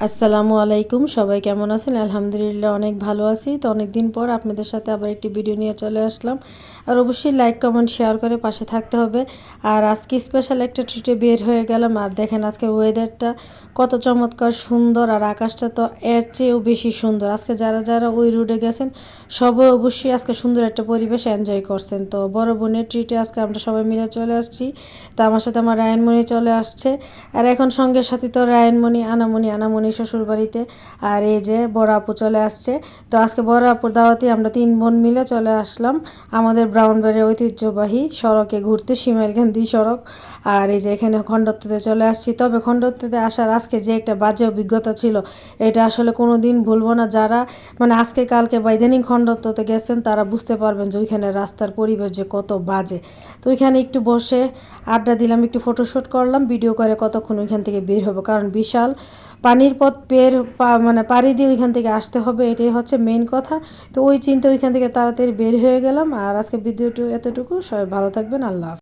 আসসালামু আলাইকুম, সবাই কেমন আছেন? আলহামদুলিল্লাহ অনেক ভালো আছি। তো অনেক দিন পর আপনাদের সাথে আবার একটি ভিডিও নিয়ে চলে আসলাম। আর অবশ্যই লাইক কমেন্ট শেয়ার করে পাশে থাকতে হবে। আর আজকে স্পেশাল একটা ট্রিটে বের হয়ে গেলাম। আর দেখেন আজকে ওয়েদারটা কত চমৎকার সুন্দর, আর আকাশটা তো এর চেয়েও বেশি সুন্দর। আজকে যারা যারা ওই রোডে গেছেন সবাই অবশ্যই আজকে সুন্দর একটা পরিবেশ এনজয় করছেন। তো বড় বোনের ট্রিটে আজকে আমরা সবাই মিলে চলে আসছি। তো আমার সাথে আমার রায়নমণি চলে আসছে। আর এখন সঙ্গের সাথে তো রায়নমণি, আনামণি শ্বশুর বাড়িতে। আর এই যে বড় আপু চলে আসছে। তো আজকে বড় আপুর দাওয়াতে আমরা 3 বোন মিলে চলে আসলাম আমাদের ব্রাউনবাড়ির ঐতিহ্যবাহী সড়কে ঘুরতে, শিমাইলকান্দি সড়ক। আর এই যে এখানে খণ্ডত্বতে চলে আসছি। তবে খণ্ডত্বতে আসার আজকে যে একটা বাজে অভিজ্ঞতা ছিল, এটা আসলে কোনো দিন ভুলবো না। যারা মানে আজকে কালকে বা ইদানিং খণ্ডত্বতে গেছেন তারা বুঝতে পারবেন যে ওইখানে রাস্তার পরিবেশ যে কত বাজে। তো ওইখানে একটু বসে আড্ডা দিলাম, একটু ফটোশ্যুট করলাম, ভিডিও করে কতক্ষণ ওইখান থেকে বের হবো, কারণ বিশাল পানির পথ মানে পাড়ি দিয়ে ওইখান থেকে আসতে হবে, এটাই হচ্ছে মেন কথা। তো ওই চিন্তা ওইখান থেকে তাড়াতাড়ি বের হয়ে গেলাম। আর আজকে ভিডিওটি এতটুকু, সবাই ভালো থাকবেন, আল্লাহ হাফেজ।